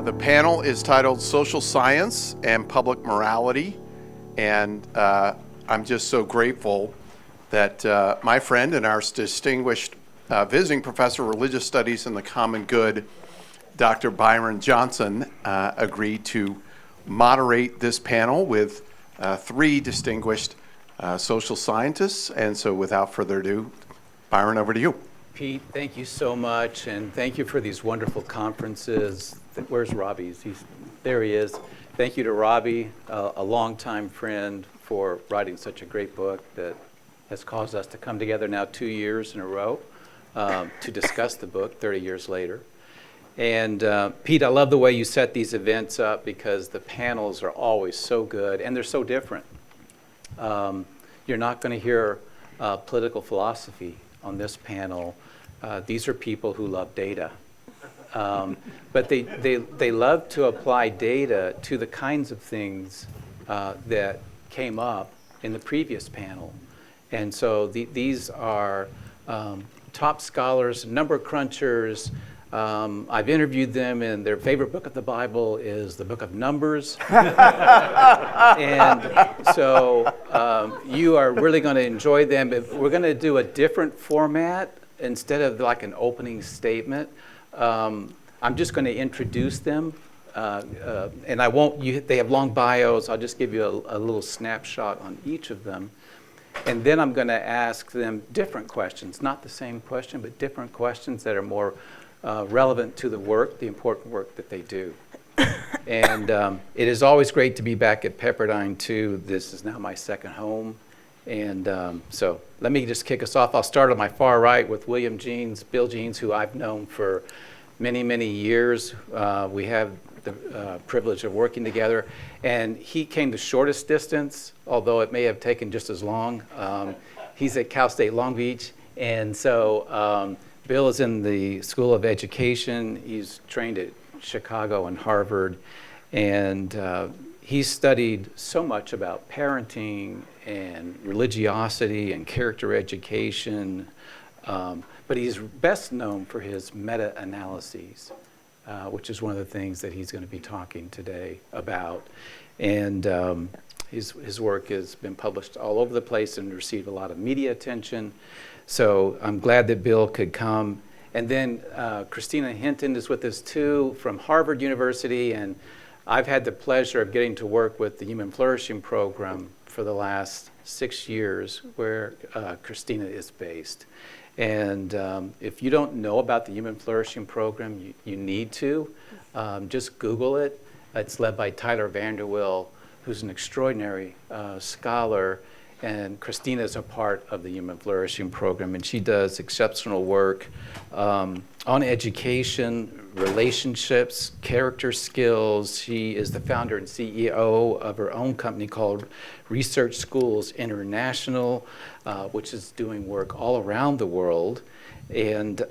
The panel is titled Social Science and Public Morality, and I'm just so grateful that my friend and our distinguished visiting professor of religious studies and the common good, Dr. Byron Johnson, agreed to moderate this panel with three distinguished social scientists. And so without further ado, Byron, over to you. Pete, thank you so much, and thank you for these wonderful conferences. Where's Robby? There he is. Thank you to Robby, a longtime friend, for writing such a great book that has caused us to come together now 2 years in a row to discuss the book 30 years later. And Pete, I love the way you set these events up because the panels are always so good and they're so different. You're not going to hear political philosophy on this panel. These are people who love data. But they love to apply data to the kinds of things that came up in the previous panel. And so these are top scholars, number crunchers. I've interviewed them, and their favorite book of the Bible is the book of Numbers. And so you are really going to enjoy them. We're going to do a different format. Instead of like an opening statement, I'm just going to introduce them. And I won't, they have long bios. I'll just give you a little snapshot on each of them. And then I'm going to ask them different questions, not the same question, but different questions that are more relevant to the work, the important work that they do. And it is always great to be back at Pepperdine, too. This is now my second home. And so let me just kick us off. I'll start on my far right with Bill Jeans, who I've known for many, many years. We have the privilege of working together. And he came the shortest distance, although it may have taken just as long. He's at Cal State Long Beach. And so Bill is in the School of Education. He's trained at Chicago and Harvard. And he's studied so much about parenting and religiosity and character education. But he's best known for his meta-analyses, which is one of the things that he's going to be talking today about. And his work has been published all over the place and received a lot of media attention. So I'm glad that Bill could come. And then Christina Hinton is with us too from Harvard University. And I've had the pleasure of getting to work with the Human Flourishing Program for the last 6 years, where Christina is based. And if you don't know about the Human Flourishing Program, you need to. Just Google it. It's led by Tyler Vanderwill, who's an extraordinary scholar. And Christina is a part of the Human Flourishing Program, and she does exceptional work on education, relationships, character skills. She is the founder and CEO of her own company called Research Schools International, which is doing work all around the world. And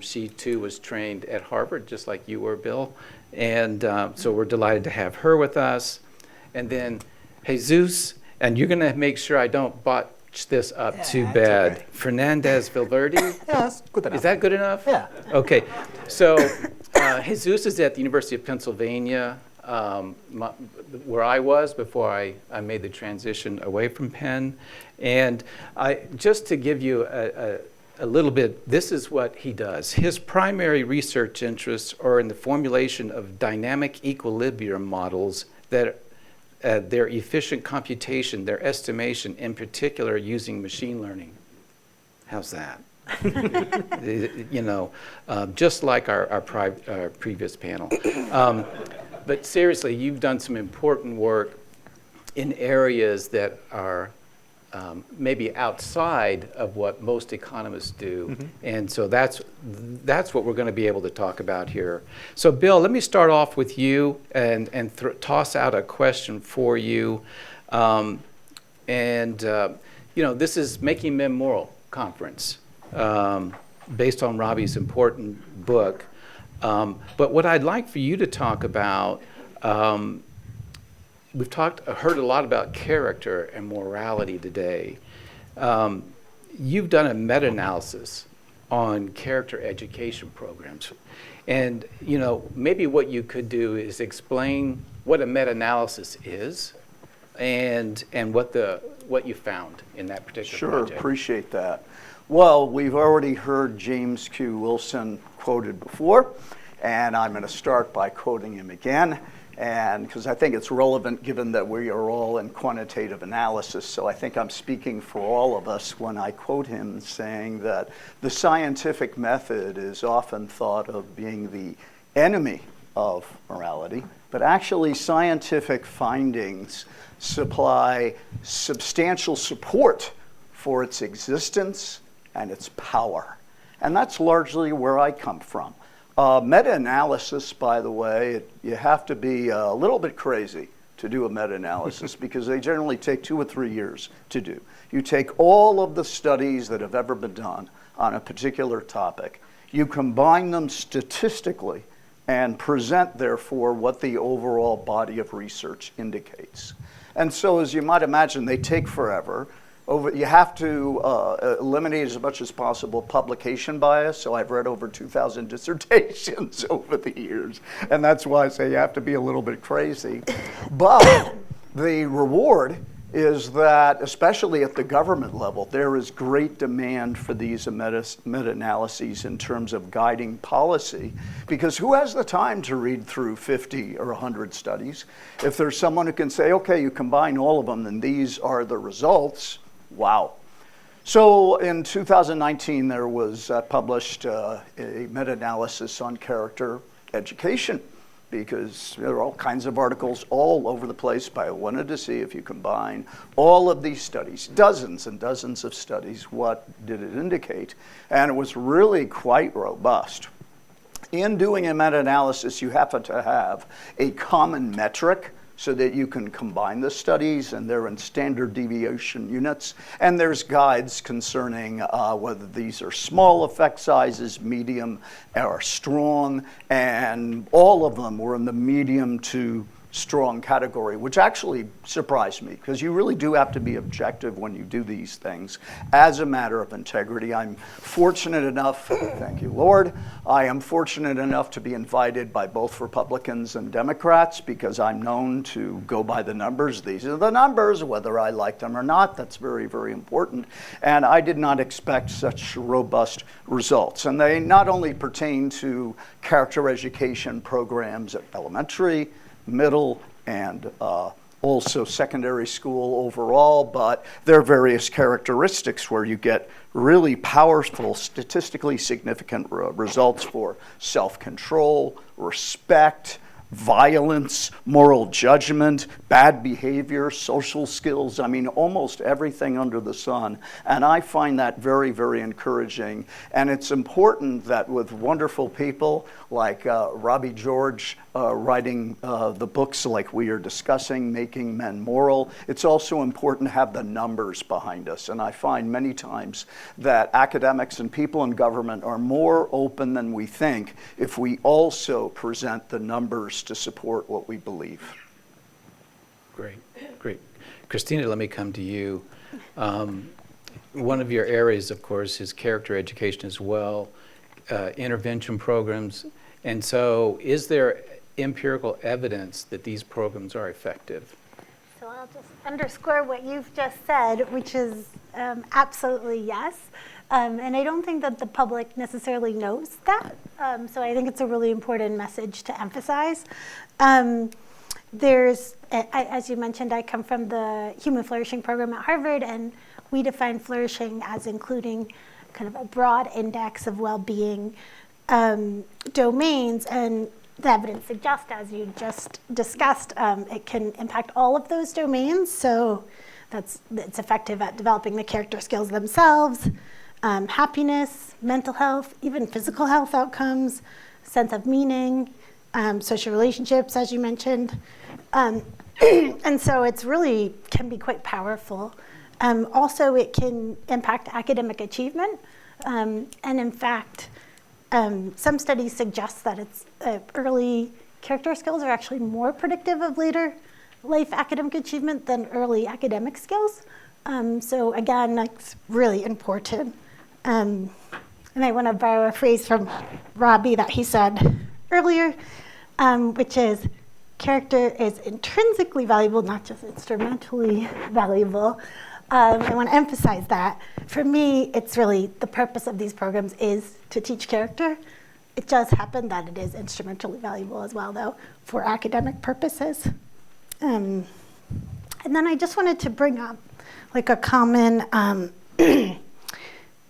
she too was trained at Harvard, just like you were, Bill. And so we're delighted to have her with us. And then Jesus, and you're going to make sure I don't botch this up too bad. Okay. Fernandez Valverde? Yeah, that's good enough. Is that good enough? Yeah. Okay. So Jesus is at the University of Pennsylvania, where I was before I made the transition away from Penn. And just to give you a little bit, this is what he does. His primary research interests are in the formulation of dynamic equilibrium models that their efficient computation, their estimation, in particular using machine learning. How's that? Just like our previous panel. But seriously, you've done some important work in areas that are maybe outside of what most economists do. Mm-hmm. And so that's what we're going to be able to talk about here. So Bill, let me start off with you and toss out a question for you. This is Making Men Moral Conference, based on Robby's important book. But what I'd like for you to talk about, we've heard a lot about character and morality today. You've done a meta-analysis on character education programs. And, maybe what you could do is explain what a meta-analysis is and what you found in that particular Sure, project. appreciate that. Well, we've already heard James Q. Wilson quoted before, and I'm going to start by quoting him again, and because I think it's relevant given that we are all in quantitative analysis. So I think I'm speaking for all of us when I quote him saying that the scientific method is often thought of being the enemy of morality, but actually scientific findings supply substantial support for its existence and its power. And that's largely where I come from. Meta-analysis, by the way, you have to be a little bit crazy to do a meta-analysis because they generally take 2 or 3 years to do. You take all of the studies that have ever been done on a particular topic, you combine them statistically, and present, therefore, what the overall body of research indicates. And so, as you might imagine, they take forever. You have to eliminate as much as possible publication bias. So I've read over 2,000 dissertations over the years. And that's why I say you have to be a little bit crazy. But the reward is that, especially at the government level, there is great demand for these meta-analyses in terms of guiding policy. Because who has the time to read through 50 or 100 studies? If there's someone who can say, okay, you combine all of them and these are the results, wow. So in 2019, there was published a meta-analysis on character education because there are all kinds of articles all over the place, but I wanted to see if you combine all of these studies, dozens and dozens of studies, what did it indicate? And it was really quite robust. In doing a meta-analysis, you have to have a common metric so that you can combine the studies, and they're in standard deviation units. And there's guides concerning whether these are small effect sizes, medium, or strong, and all of them were in the medium to strong category, which actually surprised me, because you really do have to be objective when you do these things as a matter of integrity. I'm fortunate enough, thank you, Lord, I am fortunate enough to be invited by both Republicans and Democrats because I'm known to go by the numbers. These are the numbers, whether I like them or not. That's very, very important. And I did not expect such robust results. And they not only pertain to character education programs at elementary, middle, and also secondary school overall, but there are various characteristics where you get really powerful, statistically significant results for self-control, respect, violence, moral judgment, bad behavior, social skills. I mean, almost everything under the sun. And I find that very, very encouraging. And it's important that with wonderful people like Robby George writing the books like we are discussing, Making Men Moral, it's also important to have the numbers behind us. And I find many times that academics and people in government are more open than we think if we also present the numbers to support what we believe. Great, great. Christina, let me come to you. One of your areas, of course, is character education as well, intervention programs. And so is there empirical evidence that these programs are effective? So I'll just underscore what you've just said, which is absolutely yes. And I don't think that the public necessarily knows that. So I think it's a really important message to emphasize. As you mentioned, I come from the Human Flourishing program at Harvard, and we define flourishing as including kind of a broad index of well-being domains. And the evidence suggests, as you just discussed, it can impact all of those domains. So it's effective at developing the character skills themselves, happiness, mental health, even physical health outcomes, sense of meaning, social relationships, as you mentioned. And so it's really can be quite powerful. Also, it can impact academic achievement. And in fact, some studies suggest that early character skills are actually more predictive of later life academic achievement than early academic skills. So again, that's really important. And I want to borrow a phrase from Robby that he said earlier, which is, character is intrinsically valuable, not just instrumentally valuable. I want to emphasize that. For me, it's really the purpose of these programs is to teach character. It does happen that it is instrumentally valuable as well, though, for academic purposes. And then I just wanted to bring up like a common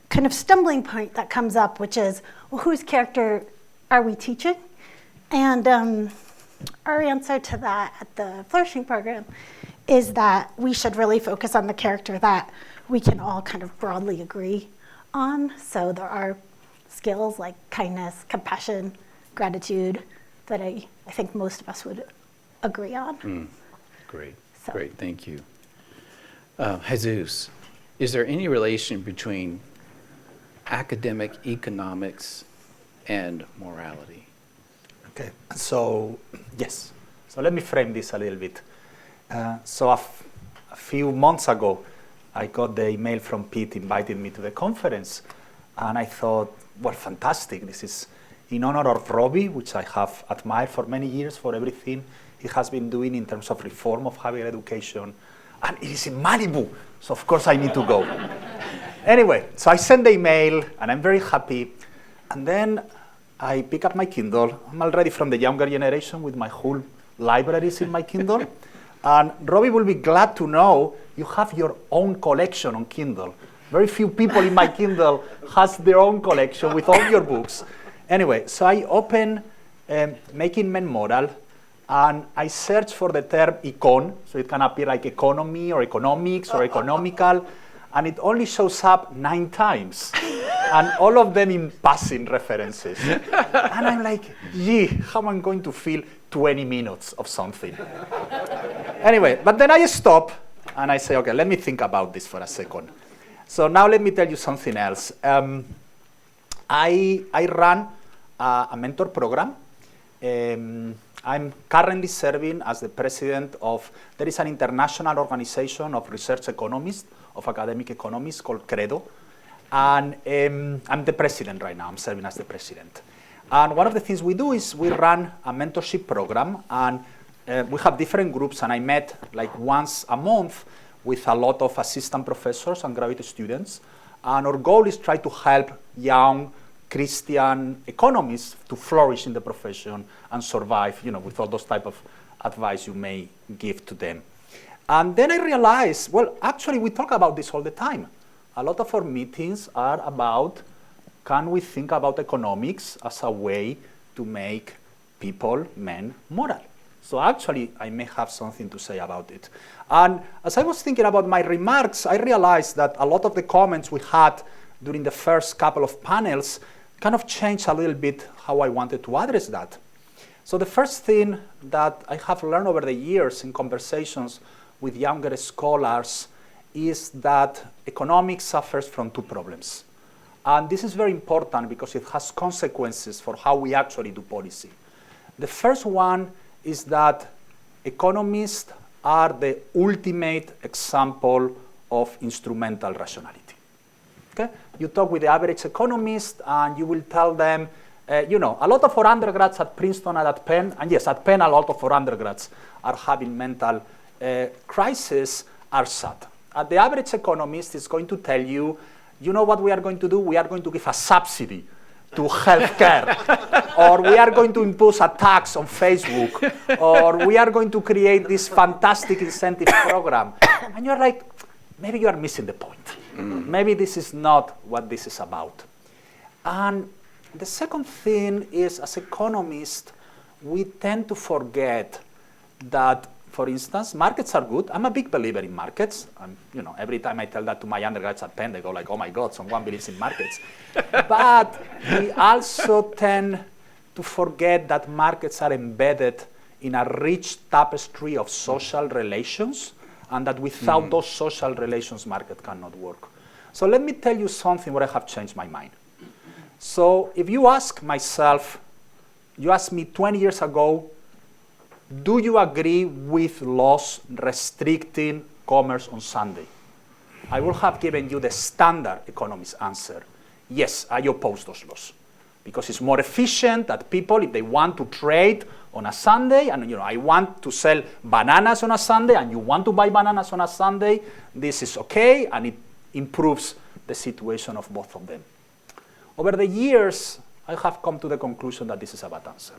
kind of stumbling point that comes up, which is, well, whose character are we teaching? And our answer to that at the Flourishing program is that we should really focus on the character that we can all kind of broadly agree on. So there are skills like kindness, compassion, gratitude that I think most of us would agree on. Great, So. great, thank you. Jesus, is there any relation between academic economics and morality? Okay, so yes. So let me frame this a little bit. So a few months ago, I got the email from Pete inviting me to the conference, and I thought, well, fantastic. This is in honor of Robby, which I have admired for many years for everything he has been doing in terms of reform of higher education, and it is in Malibu, so of course I need to go. Anyway, so I sent the email, and I'm very happy, and then I pick up my Kindle. I'm already from the younger generation with my whole libraries in my Kindle. And Robby will be glad to know you have your own collection on Kindle. Very few people in my Kindle has their own collection with all your books. Anyway, so I open Making Men Moral, and I search for the term econ, so it can appear like economy or economics or economical, and it only shows up 9 times. And all of them in passing references. And I'm like, gee, how am I going to fill 20 minutes of something? Anyway, but then I stop and I say, okay, let me think about this for a second. So now let me tell you something else. I run a mentor program. I'm currently serving as the president of, there is an international organization of research economists, of academic economists called CREDO. And I'm the president right now. I'm serving as the president. And one of the things we do is we run a mentorship program, and we have different groups, and I met like once a month with a lot of assistant professors and graduate students. And our goal is try to help young Christian economists to flourish in the profession and survive, you know, with all those type of advice you may give to them. And then I realized, well, actually we talk about this all the time. A lot of our meetings are about, can we think about economics as a way to make people, men, moral? So actually, I may have something to say about it. And as I was thinking about my remarks, I realized that a lot of the comments we had during the first couple of panels kind of changed a little bit how I wanted to address that. So the first thing that I have learned over the years in conversations with younger scholars is that economics suffers from 2 problems. And this is very important because it has consequences for how we actually do policy. The first one is that economists are the ultimate example of instrumental rationality. Okay? You talk with the average economist and you will tell them, you know, a lot of our undergrads at Princeton and at Penn, and yes, at Penn a lot of our undergrads are having mental crisis, are sad. The average economist is going to tell you, you know what we are going to do? We are going to give a subsidy to healthcare, or we are going to impose a tax on Facebook, or we are going to create this fantastic incentive program. And you're like, maybe you are missing the point. Maybe this is not what this is about. And the second thing is, as economists, we tend to forget that, for instance, markets are good. I'm a big believer in markets. You know, every time I tell that to my undergrads at Penn, they go like, oh my God, someone believes in markets. But we also tend to forget that markets are embedded in a rich tapestry of social relations, and that without those social relations, market cannot work. So let me tell you something where I have changed my mind. So if you ask myself, you asked me 20 years ago, do you agree with laws restricting commerce on Sunday? I will have given you the standard economist answer. yes, I oppose those laws. Because it's more efficient that people, if they want to trade on a Sunday, and I want to sell bananas on a Sunday, and you want to buy bananas on a Sunday, this is okay, and it improves the situation of both of them. Over the years, I have come to the conclusion that this is a bad answer.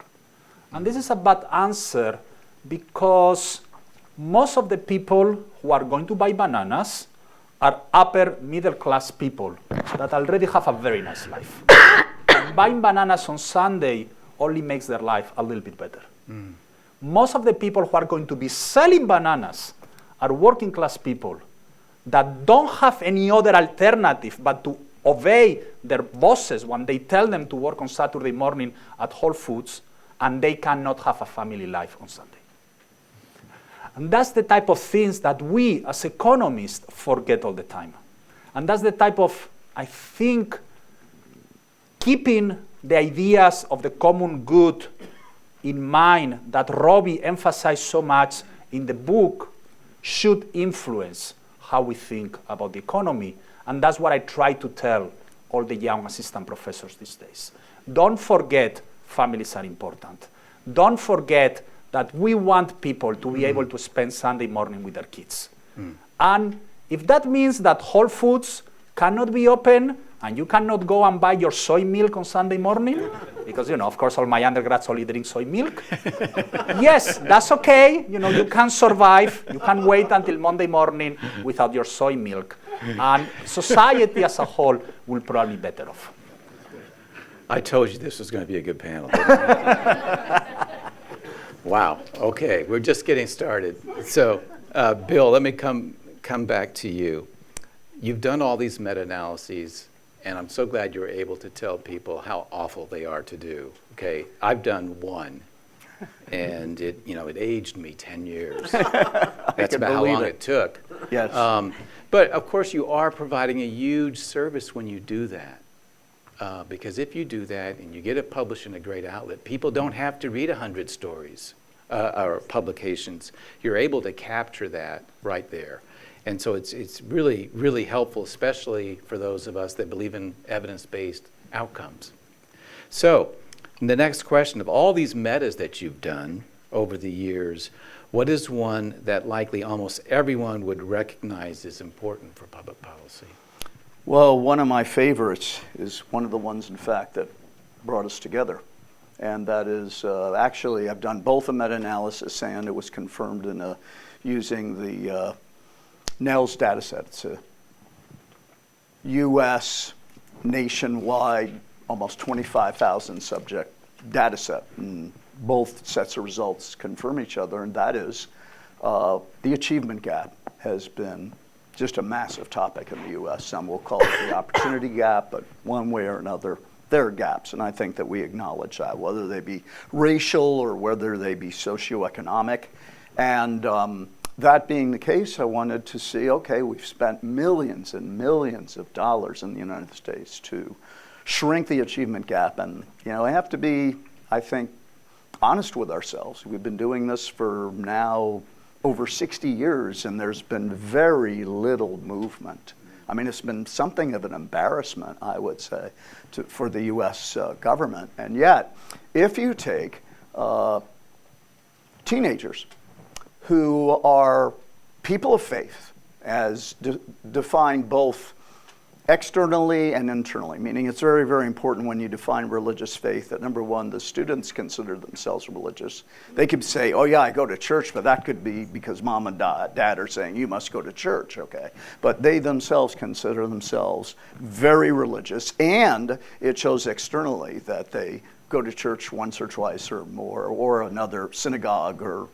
And this is a bad answer because most of the people who are going to buy bananas are upper middle class people that already have a very nice life. And buying bananas on Sunday only makes their life a little bit better. Most of the people who are going to be selling bananas are working class people that don't have any other alternative but to obey their bosses when they tell them to work on Saturday morning at Whole Foods, and they cannot have a family life on Sunday. And that's the type of things that we as economists forget all the time. And that's the type of, I think, keeping the ideas of the common good in mind that Robby emphasized so much in the book should influence how we think about the economy. And that's what I try to tell all the young assistant professors these days. Don't forget families are important. Don't forget that we want people to be able to spend Sunday morning with their kids. And if that means that Whole Foods cannot be open and you cannot go and buy your soy milk on Sunday morning, because, of course, all my undergrads only drink soy milk. Yes, that's okay. You can survive. You can wait until Monday morning without your soy milk. And society as a whole will probably be better off. I told you this was going to be a good panel. Wow. Okay, we're just getting started. So, Bill, let me come back to you. You've done all these meta-analyses, and I'm so glad you were able to tell people how awful they are to do. Okay, I've done one, and it aged me 10 years. That's about how long it took. Yes. But of course, you are providing a huge service when you do that. Because if you do that and you get it published in a great outlet, people don't have to read 100 stories or publications. You're able to capture that right there. And so it's really, really helpful, especially for those of us that believe in evidence-based outcomes. So the next question, of all these metas that you've done over the years, what is one that likely almost everyone would recognize is important for public policy? Well, one of my favorites is one of the ones, in fact, that brought us together. And that is, actually, I've done both a meta-analysis and it was confirmed in using the NELS data set. It's a U.S. nationwide, almost 25,000 subject data set. And both sets of results confirm each other, and that is the achievement gap has been just a massive topic in the U.S. Some will call it the opportunity gap, but one way or another, there are gaps, and I think that we acknowledge that, whether they be racial or whether they be socioeconomic. And that being the case, I wanted to see, okay, we've spent millions and millions of dollars in the United States to shrink the achievement gap, and we have to be, I think, honest with ourselves. We've been doing this for now over 60 years, and there's been very little movement. I mean, it's been something of an embarrassment, I would say, for the U.S. Government. And yet, if you take teenagers who are people of faith, as defined both externally and internally, meaning it's very, very important when you define religious faith that, number one, the students consider themselves religious. They could say, oh yeah, I go to church, but that could be because mom and dad are saying you must go to church, okay? But they themselves consider themselves very religious, and it shows externally that they go to church once or twice or more, or another synagogue or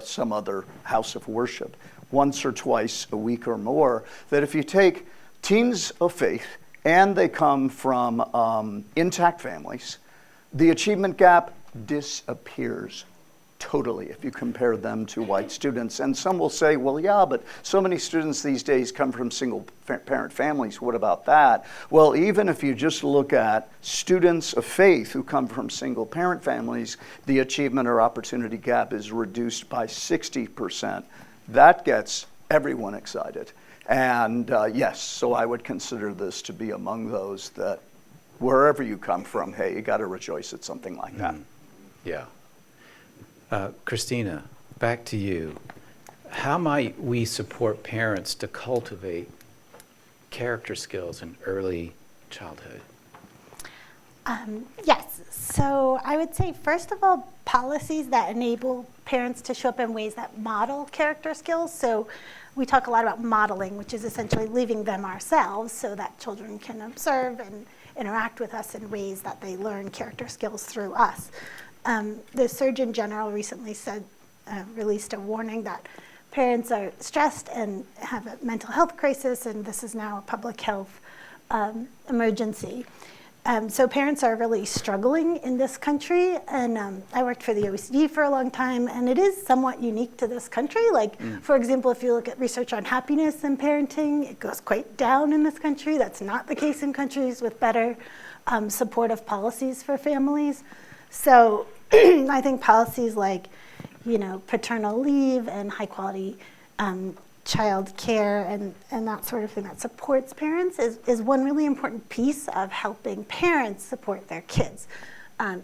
some other house of worship once or twice a week or more, that if you take teens of faith, and they come from intact families, the achievement gap disappears totally if you compare them to white students. And some will say, well, yeah, but so many students these days come from single parent families. What about that? Well, even if you just look at students of faith who come from single parent families, the achievement or opportunity gap is reduced by 60%. That gets everyone excited. And yes, so I would consider this to be among those that wherever you come from, hey, you got to rejoice at something like that. Yeah. Christina, back to you. How might we support parents to cultivate character skills in early childhood? Yes. So I would say, first of all, policies that enable parents to show up in ways that model character skills. So we talk a lot about modeling, which is essentially leaving them ourselves so that children can observe and interact with us in ways that they learn character skills through us. The Surgeon General recently released a warning that parents are stressed and have a mental health crisis, and this is now a public health emergency. So parents are really struggling in this country, and I worked for the OECD for a long time, and it is somewhat unique to this country. Like, for example, if you look at research on happiness and parenting, it goes quite down in this country. That's not the case in countries with better supportive policies for families. So I think policies like, paternal leave and high quality child care and that sort of thing that supports parents is one really important piece of helping parents support their kids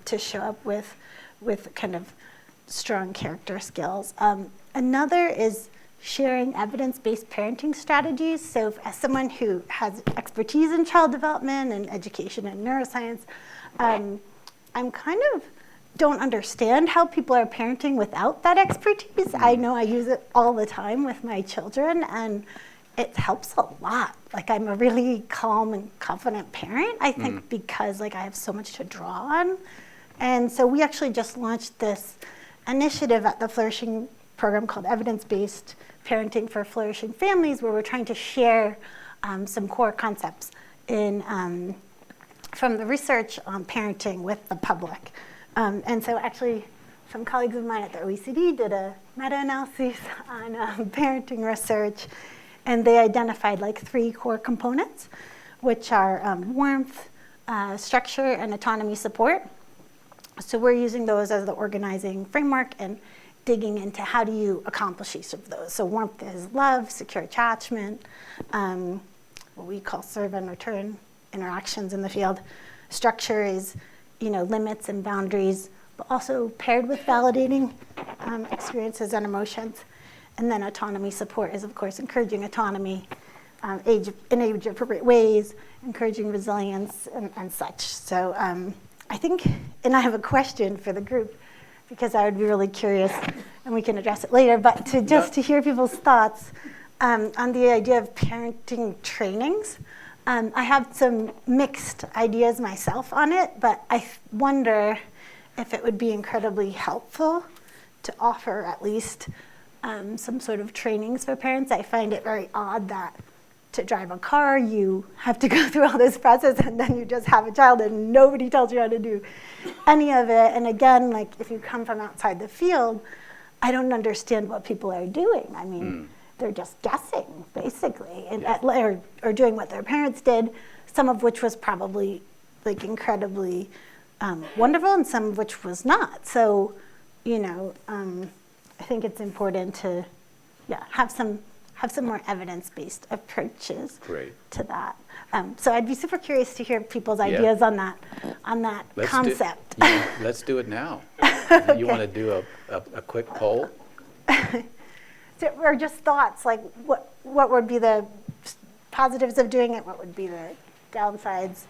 to show up with kind of strong character skills. Another is sharing evidence-based parenting strategies. So as someone who has expertise in child development and education and neuroscience, I'm kind of don't understand how people are parenting without that expertise. I know I use it all the time with my children, and it helps a lot. Like, I'm a really calm and confident parent, I think, because I have so much to draw on. And so we actually just launched this initiative at the Flourishing program called Evidence-Based Parenting for Flourishing Families, where we're trying to share some core concepts from the research on parenting with the public. And so actually, some colleagues of mine at the OECD did a meta-analysis on parenting research, and they identified 3 core components, which are warmth, structure, and autonomy support. So we're using those as the organizing framework and digging into how do you accomplish each of those. So warmth is love, secure attachment, what we call serve and return interactions in the field. Structure is limits and boundaries, but also paired with validating experiences and emotions. And then autonomy support is, of course, encouraging autonomy in age-appropriate ways, encouraging resilience, and such. So I think, and I have a question for the group, because I would be really curious, and we can address it later, but to hear people's thoughts on the idea of parenting trainings. I have some mixed ideas myself on it, but I wonder if it would be incredibly helpful to offer at least some sort of trainings for parents. I find it very odd that to drive a car, you have to go through all this process, and then you just have a child and nobody tells you how to do any of it. And again, if you come from outside the field, I don't understand what people are doing. I mean, they're just guessing, basically, or doing what their parents did, some of which was probably incredibly wonderful, and some of which was not. So, I think it's important to, have some more evidence-based approaches to that. So I'd be super curious to hear people's ideas on that concept. Let's do it now. Okay. You want to do a quick poll? Or just thoughts, what would be the positives of doing it? What would be the downsides?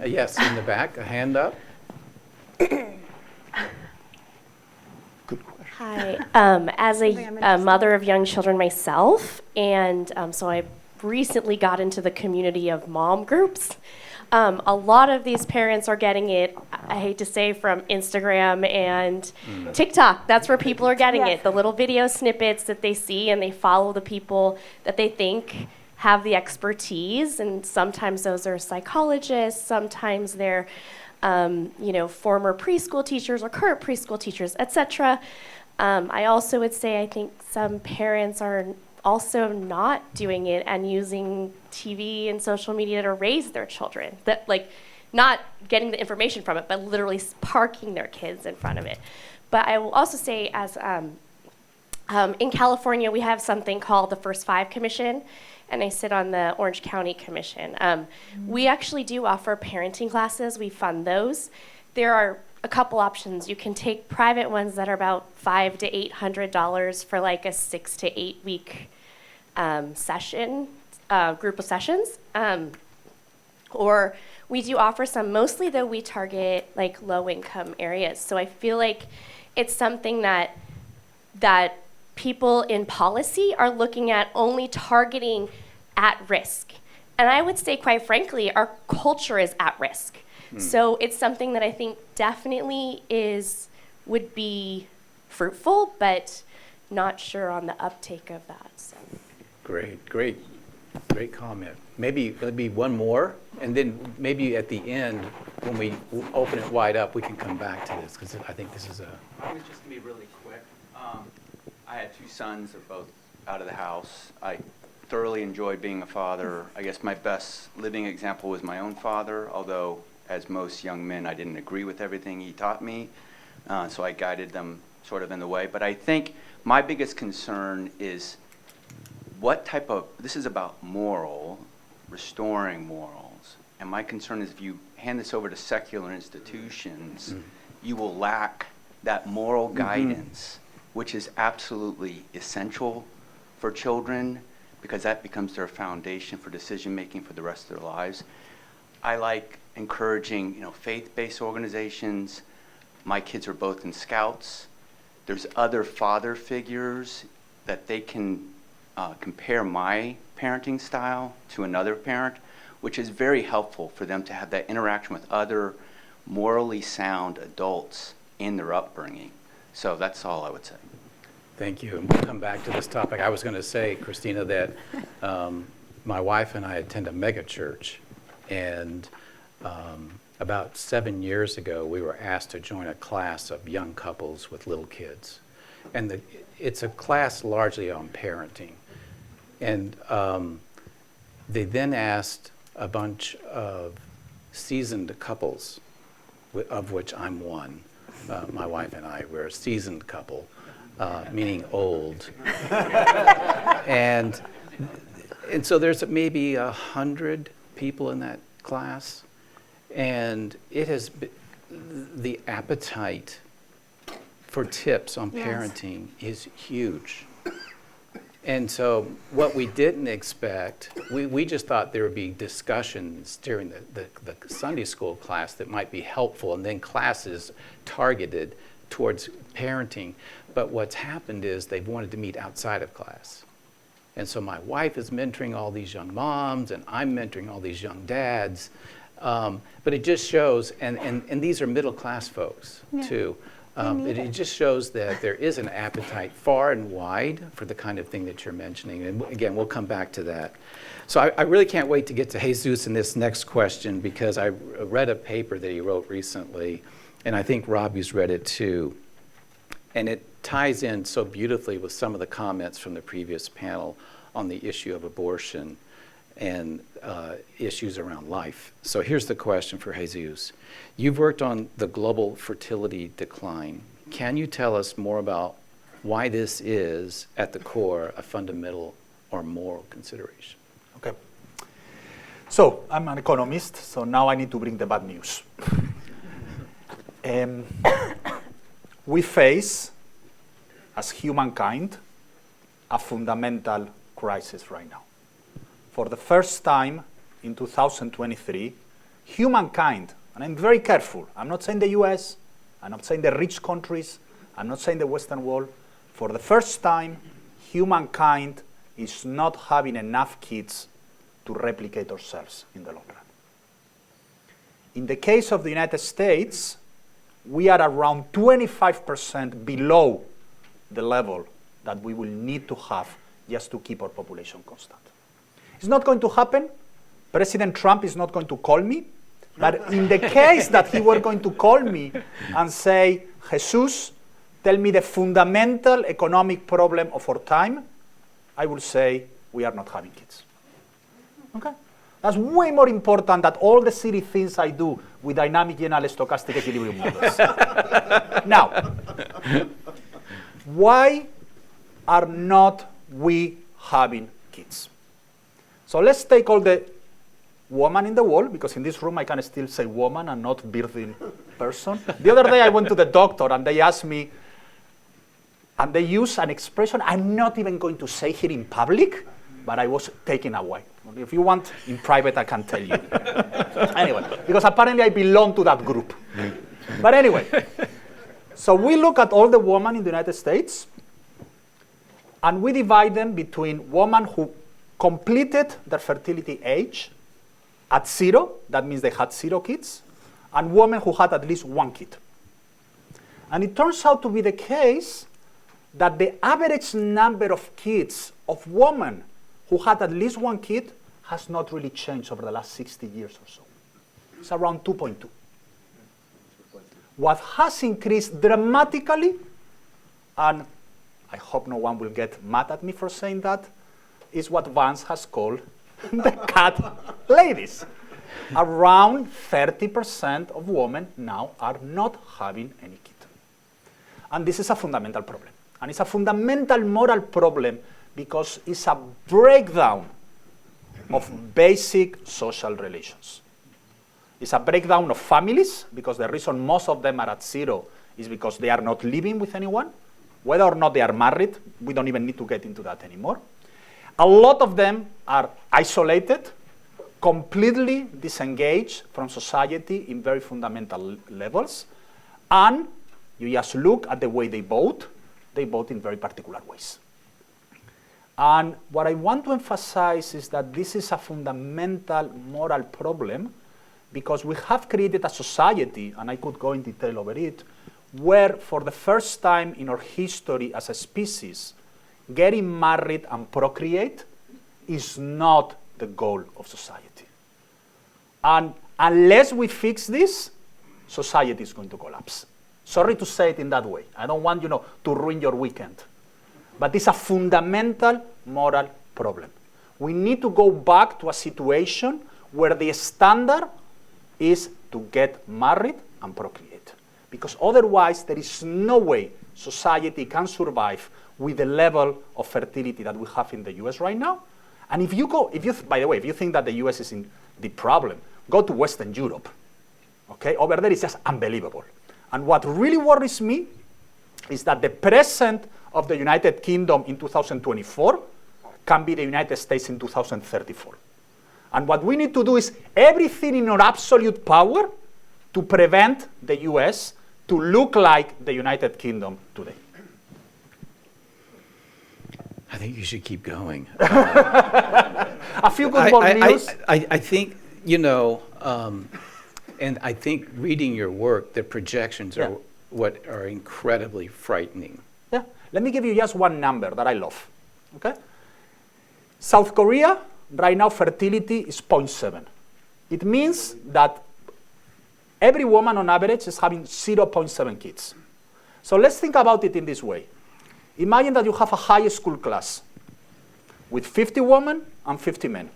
Yes, in the back, a hand up. Good question. Hi, as a mother of young children myself, and so I recently got into the community of mom groups. A lot of these parents are getting it, I hate to say, from Instagram and TikTok. That's where people are getting it, the little video snippets that they see, and they follow the people that they think have the expertise. And sometimes those are psychologists, sometimes they're former preschool teachers or current preschool teachers, etc. I also would say I think some parents are also not doing it and using TV and social media to raise their children. That not getting the information from it, but literally parking their kids in front of it. But I will also say, as In California, we have something called the First Five Commission, and I sit on the Orange County Commission. We actually do offer parenting classes. We fund those. There are a couple options. You can take private ones that are about $500 to $800 for like a 6 to 8 week session, group of sessions. Or we do offer some. Mostly, though, we target like low-income areas. So I feel like it's something that people in policy are looking at only targeting at risk. And I would say, quite frankly, our culture is at risk. So it's something that I think definitely would be fruitful, but not sure on the uptake of that. So. Great comment. Maybe one more, and then maybe at the end, when we open it wide up, we can come back to this, because I think this is I was just going to be really quick. I had 2 sons, they're both out of the house. I thoroughly enjoyed being a father. I guess my best living example was my own father, although as most young men, I didn't agree with everything he taught me, so I guided them sort of in the way. But I think my biggest concern is this is about restoring morals. And my concern is if you hand this over to secular institutions, you will lack that moral guidance, which is absolutely essential for children, because that becomes their foundation for decision making for the rest of their lives. I like encouraging, faith-based organizations. My kids are both in Scouts. There's other father figures that they can compare my parenting style to another parent, which is very helpful for them to have that interaction with other morally sound adults in their upbringing. So that's all I would say. Thank you. And we'll come back to this topic. I was going to say, Christina, that my wife and I attend a mega church, and about 7 years ago, we were asked to join a class of young couples with little kids. And it's a class largely on parenting. And they then asked a bunch of seasoned couples, of which I'm one. My wife and I, we're a seasoned couple, meaning old. And so there's maybe 100 people in that class, and it has been, the appetite for tips on parenting is huge. And so what we didn't expect, we just thought there would be discussions during the Sunday school class that might be helpful, and then classes targeted towards parenting. But what's happened is they've wanted to meet outside of class. And so my wife is mentoring all these young moms, and I'm mentoring all these young dads. But it just shows, and these are middle-class folks, too. It just shows that there is an appetite far and wide for the kind of thing that you're mentioning. And again, we'll come back to that. So I really can't wait to get to Jesus in this next question, because I read a paper that he wrote recently, and I think Robby's read it too. And it ties in so beautifully with some of the comments from the previous panel on the issue of abortion and issues around life. So here's the question for Jesus. You've worked on the global fertility decline. Can you tell us more about why this is, at the core, a fundamental or moral consideration? Okay. So I'm an economist, so now I need to bring the bad news. We face, as humankind, a fundamental crisis right now. For the first time in 2023, humankind, and I'm very careful, I'm not saying the US, I'm not saying the rich countries, I'm not saying the Western world, for the first time, humankind is not having enough kids to replicate ourselves in the long run. In the case of the United States, we are around 25% below the level that we will need to have just to keep our population constant. It's not going to happen. President Trump is not going to call me. But in the case that he were going to call me and say, Jesus, tell me the fundamental economic problem of our time, I will say, we are not having kids. Okay? That's way more important than all the silly things I do with dynamic general stochastic equilibrium models. Now, why are not we having kids. So let's take all the woman in the world, because in this room I can still say woman and not birthing person. The other day I went to the doctor and they asked me, and they use an expression I'm not even going to say here in public, but I was taken away. If you want, in private, I can tell you. Anyway, because apparently I belong to that group. But anyway, so we look at all the women in the United States, and we divide them between women who completed their fertility age at 0, that means they had 0 kids, and women who had at least 1 kid. And it turns out to be the case that the average number of kids of women who had at least 1 kid has not really changed over the last 60 years or so. It's around 2.2. What has increased dramatically, and I hope no one will get mad at me for saying that, is what Vance has called the cat ladies. Around 30% of women now are not having any kid. And this is a fundamental problem. And it's a fundamental moral problem because it's a breakdown of basic social relations. It's a breakdown of families, because the reason most of them are at 0 is because they are not living with anyone. Whether or not they are married, we don't even need to get into that anymore. A lot of them are isolated, completely disengaged from society in very fundamental levels. And you just look at the way they vote in very particular ways. And what I want to emphasize is that this is a fundamental moral problem, because we have created a society, and I could go in detail over it, where for the first time in our history as a species, getting married and procreate is not the goal of society. And unless we fix this, society is going to collapse. Sorry to say it in that way. I don't want to ruin your weekend. But it's a fundamental moral problem. We need to go back to a situation where the standard is to get married and procreate. Because otherwise, there is no way society can survive with the level of fertility that we have in the US right now. And by the way, if you think that the US is in the problem, go to Western Europe. Okay? Over there, it's just unbelievable. And what really worries me is that the present of the United Kingdom in 2024 can be the United States in 2034. And what we need to do is everything in our absolute power to prevent the US to look like the United Kingdom today. I think you should keep going. A few good more news. I think, and I think reading your work, the projections are what are incredibly frightening. Yeah. Let me give you just one number that I love. Okay? South Korea, right now, fertility is 0.7. It means that every woman on average is having 0.7 kids. So let's think about it in this way. Imagine that you have a high school class with 50 women and 50 men.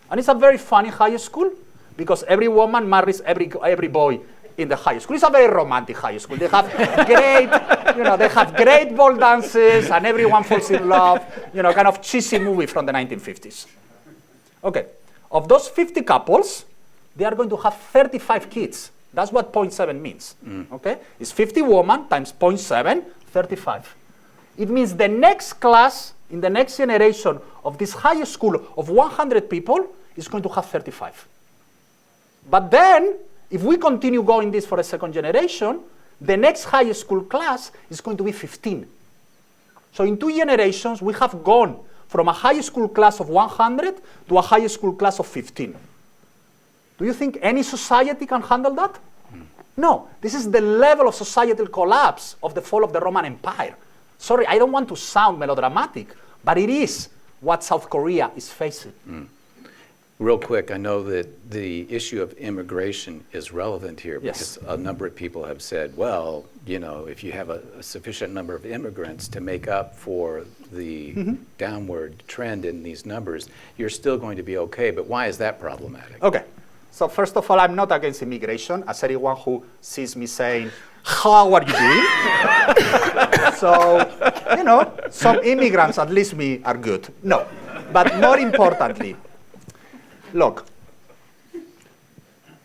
And it's a very funny high school because every woman marries every boy in the high school. It's a very romantic high school. They have great ball dances and everyone falls in love, kind of cheesy movie from the 1950s. Okay, of those 50 couples, they are going to have 35 kids. That's what 0.7 means, okay? It's 50 women times 0.7, 35. It means the next class, in the next generation of this high school of 100 people is going to have 35. But then, if we continue going this for a second generation, the next high school class is going to be 15. So in 2 generations, we have gone from a high school class of 100 to a high school class of 15. Do you think any society can handle that? No. This is the level of societal collapse of the fall of the Roman Empire. Sorry, I don't want to sound melodramatic, but it is what South Korea is facing. Real quick, I know that the issue of immigration is relevant here because a number of people have said, well, if you have a sufficient number of immigrants to make up for the downward trend in these numbers, you're still going to be okay. But why is that problematic? Okay. So first of all, I'm not against immigration. As anyone who sees me saying how are you doing? So, you know, some immigrants, at least me, are good. No, but more importantly, look,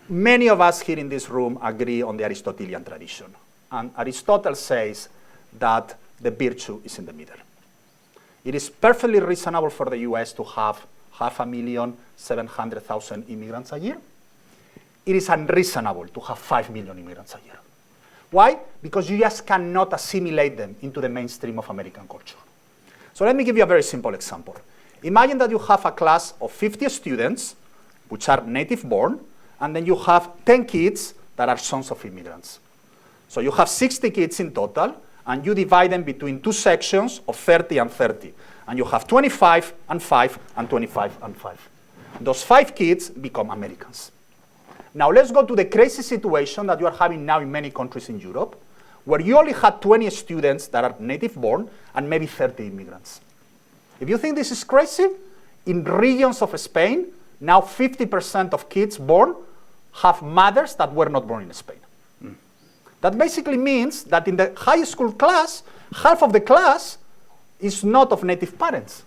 many of us here in this room agree on the Aristotelian tradition. And Aristotle says that the virtue is in the middle. It is perfectly reasonable for the US to have 5,700,000 immigrants a year. It is unreasonable to have 5 million immigrants a year. Why? Because you just cannot assimilate them into the mainstream of American culture. So let me give you a very simple example. Imagine that you have a class of 50 students, which are native born, and then you have 10 kids that are sons of immigrants. So you have 60 kids in total, and you divide them between 2 sections of 30 and 30. And you have 25 and 5 and 25 and 5. Those 5 kids become Americans. Now let's go to the crazy situation that you are having now in many countries in Europe, where you only had 20 students that are native born and maybe 30 immigrants. If you think this is crazy, in regions of Spain, now 50% of kids born have mothers that were not born in Spain. That basically means that in the high school class, half of the class is not of native parents.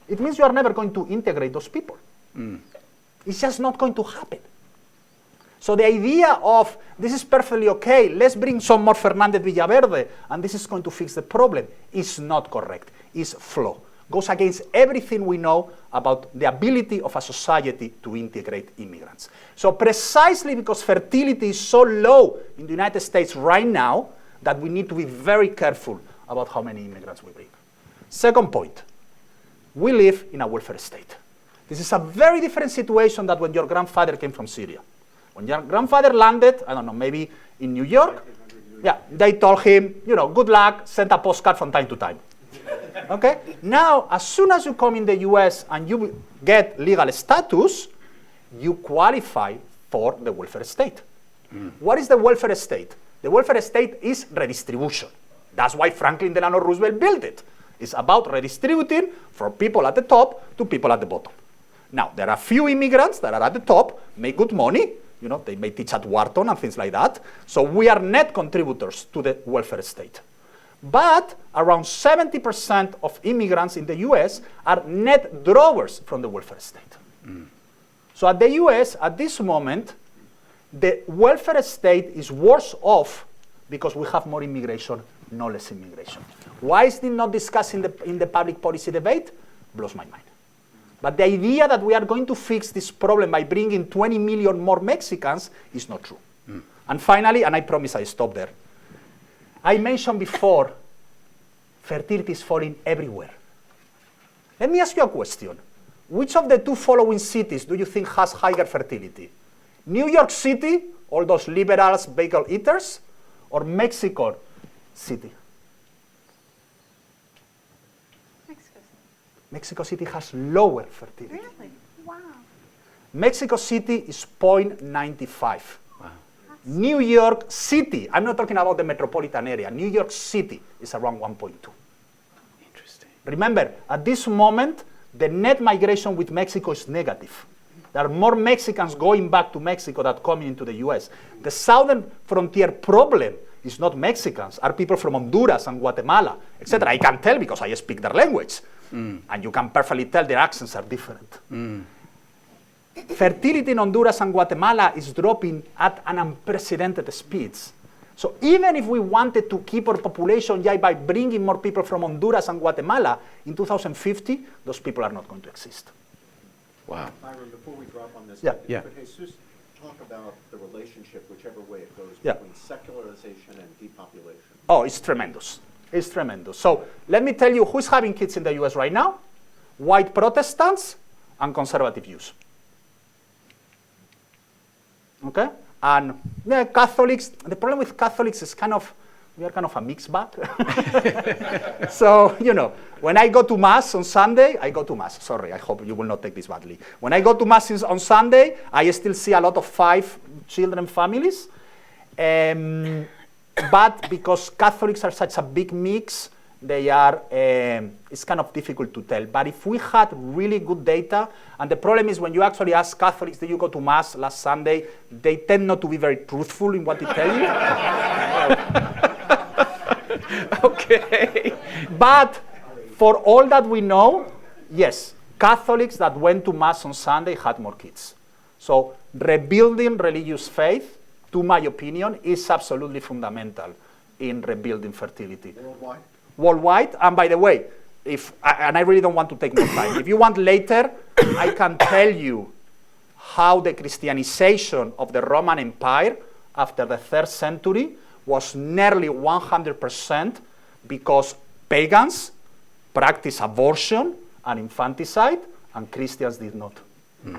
It means you are never going to integrate those people. It's just not going to happen. So the idea of this is perfectly okay, let's bring some more Fernández Villaverde, and this is going to fix the problem, is not correct. It's flawed. Goes against everything we know about the ability of a society to integrate immigrants. So precisely because fertility is so low in the United States right now, that we need to be very careful about how many immigrants we bring. Second point, we live in a welfare state. This is a very different situation than when your grandfather came from Syria. When your grandfather landed, I don't know, maybe in New York, yeah, they told him, you know, good luck, send a postcard from time to time. Okay? Now, as soon as you come in the US and you get legal status, you qualify for the welfare state. What is the welfare state? The welfare state is redistribution. That's why Franklin Delano Roosevelt built it. It's about redistributing from people at the top to people at the bottom. Now, there are few immigrants that are at the top, make good money. You know, they may teach at Wharton and things like that. So we are net contributors to the welfare state. But around 70% of immigrants in the US are net drawers from the welfare state. So at the US, at this moment, the welfare state is worse off because we have more immigration, no less immigration. Why is it not discussed in the public policy debate? Blows my mind. But the idea that we are going to fix this problem by bringing 20 million more Mexicans is not true. And finally, and I promise I stop there, I mentioned before, fertility is falling everywhere. Let me ask you a question. Which of the 2 following cities do you think has higher fertility? New York City, all those liberals, bagel eaters, or Mexico City? Mexico City has lower fertility. Really? Wow. Mexico City is 0.95. Wow. New York City, I'm not talking about the metropolitan area, New York City is around 1.2. Interesting. Remember, at this moment, the net migration with Mexico is negative. There are more Mexicans going back to Mexico than coming into the US. The southern frontier problem is not Mexicans, are people from Honduras and Guatemala, etc. I can tell because I speak their language. And you can perfectly tell their accents are different. Fertility in Honduras and Guatemala is dropping at an unprecedented speeds. So even if we wanted to keep our population by bringing more people from Honduras and Guatemala, in 2050, those people are not going to exist. Wow. Byron, before we drop on this, Yeah. could Jesus talk about the relationship, whichever way it goes, Yeah. between secularization and depopulation? Oh, it's tremendous. It's tremendous. So let me tell you who's having kids in the US right now. White Protestants and conservative Jews. Okay? And yeah, Catholics, the problem with Catholics is we are kind of a mixed bag. So, you know, when I go to Mass on Sunday, I go to Mass. Sorry, I hope you will not take this badly. When I go to Mass on Sunday, I still see a lot of 5 children families. But because Catholics are such a big mix, they are, it's kind of difficult to tell. But if we had really good data, and the problem is when you actually ask Catholics, did you go to Mass last Sunday, they tend not to be very truthful in what they tell you. Okay. But for all that we know, yes, Catholics that went to Mass on Sunday had more kids. So rebuilding religious faith, to my opinion, is absolutely fundamental in rebuilding fertility. Worldwide? Worldwide, and by the way, and I really don't want to take more time. If you want later, I can tell you how the Christianization of the Roman Empire after the 3rd century was nearly 100% because pagans practiced abortion and infanticide, and Christians did not.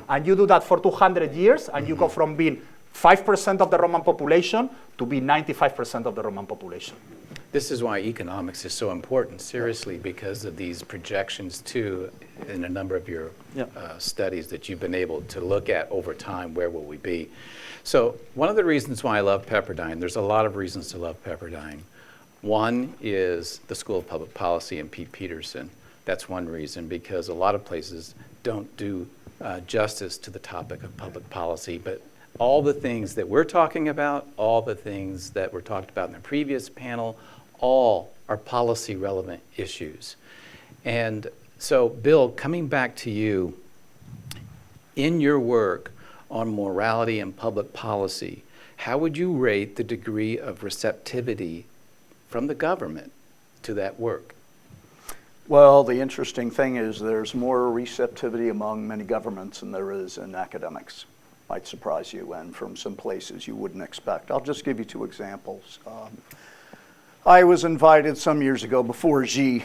And you do that for 200 years, and you go from being 5% of the Roman population to be 95% of the Roman population. This is why economics is so important, seriously, because of these projections, too, in a number of your studies that you've been able to look at over time, where will we be? So one of the reasons why I love Pepperdine, there's a lot of reasons to love Pepperdine. One is the School of Public Policy and Pete Peterson. That's one reason, because a lot of places don't do justice to the topic of public policy, but all the things that we're talking about, all the things that were talked about in the previous panel, all are policy relevant issues. And so, Bill, coming back to you, in your work on morality and public policy, how would you rate the degree of receptivity from the government to that work? Well, the interesting thing is there's more receptivity among many governments than there is in academics. Might surprise you, and from some places you wouldn't expect. I'll just give you 2 examples. I was invited some years ago, before Xi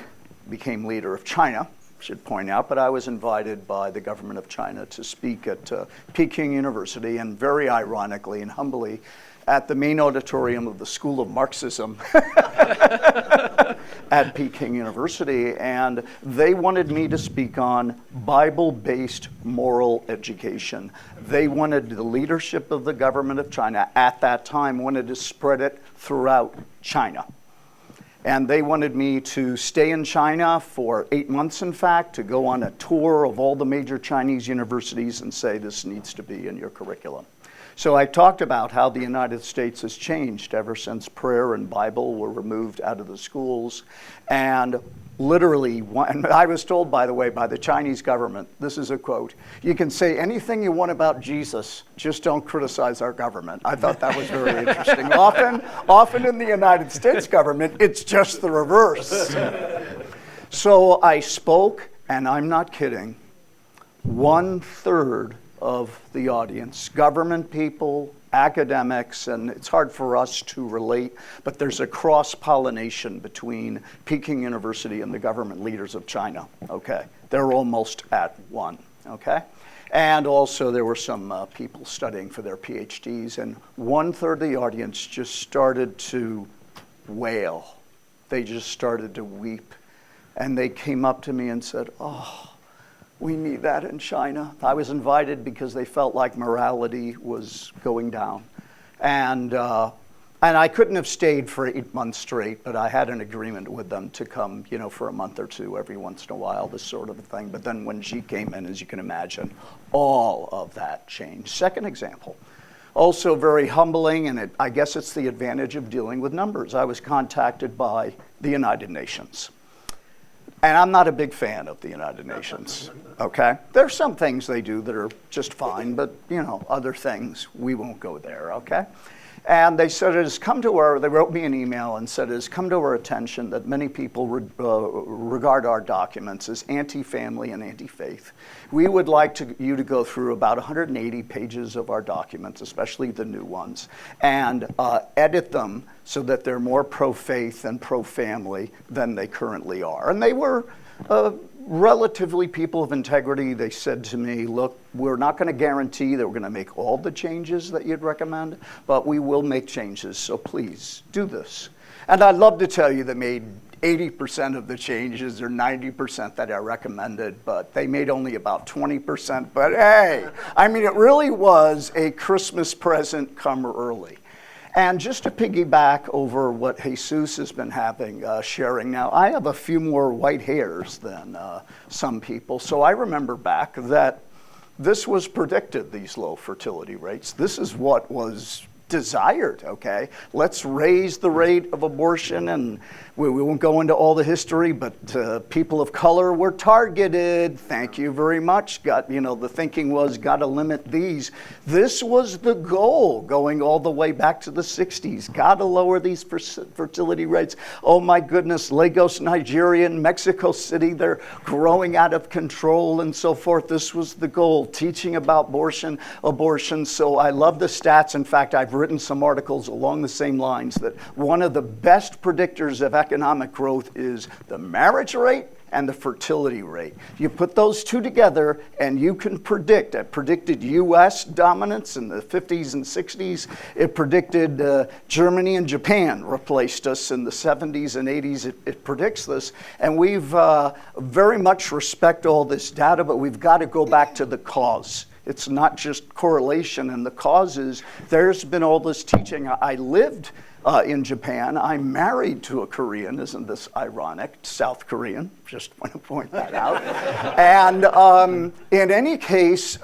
became leader of China, should point out, but I was invited by the government of China to speak at Peking University, and very ironically and humbly, at the main auditorium of the School of Marxism at Peking University, and they wanted me to speak on Bible-based moral education. They wanted the leadership of the government of China at that time wanted to spread it throughout China. And they wanted me to stay in China for 8 months, in fact, to go on a tour of all the major Chinese universities and say this needs to be in your curriculum. So I talked about how the United States has changed ever since prayer and Bible were removed out of the schools. And literally, and I was told, by the way, by the Chinese government, this is a quote, "You can say anything you want about Jesus, just don't criticize our government." I thought that was very interesting. Often in the United States government, it's just the reverse. So I spoke, and I'm not kidding, 1/3 of the audience, government people, academics, and it's hard for us to relate, but there's a cross-pollination between Peking University and the government leaders of China, okay? They're almost at one, okay? And also there were some people studying for their PhDs, and 1/3 of the audience just started to wail. They just started to weep. And they came up to me and said, "Oh, we need that in China." I was invited because they felt like morality was going down. And I couldn't have stayed for 8 months straight, but I had an agreement with them to come, for a month or 2 every once in a while, this sort of a thing. But then when Xi came in, as you can imagine, all of that changed. Second example, also very humbling, and I guess it's the advantage of dealing with numbers. I was contacted by the United Nations. And I'm not a big fan of the United Nations, okay? There's some things they do that are just fine, but, other things, we won't go there, okay? And they said, they wrote me an email and said, it has come to our attention that many people regard our documents as anti-family and anti-faith. We would like you to go through about 180 pages of our documents, especially the new ones, and edit them so that they're more pro-faith and pro-family than they currently are. And they were relatively people of integrity. They said to me, look, we're not going to guarantee that we're going to make all the changes that you'd recommend, but we will make changes, so please do this. And I'd love to tell you they made 80% of the changes or 90% that I recommended, but they made only about 20%. But hey, it really was a Christmas present come early. And just to piggyback over what Jesus has been sharing now, I have a few more white hairs than some people. So I remember back that this was predicted, these low fertility rates. This is what was desired, okay? Let's raise the rate of abortion, and we won't go into all the history, but people of color were targeted. Thank you very much. The thinking was, got to limit these. This was the goal going all the way back to the 60s. Got to lower these fertility rates. Oh my goodness, Lagos, Nigeria, and Mexico City, they're growing out of control and so forth. This was the goal, teaching about abortion. So I love the stats. In fact, I've written some articles along the same lines that one of the best predictors of economic growth is the marriage rate and the fertility rate. You put those two together and you can predict. It predicted US dominance in the 50s and 60s. It predicted Germany and Japan replaced us in the 70s and 80s. It predicts this. And we've very much respect all this data, but we've got to go back to the cause. It's not just correlation, and the cause is there's been all this teaching. I lived in Japan. I'm married to a Korean. Isn't this ironic? South Korean. Just want to point that out. And in any case,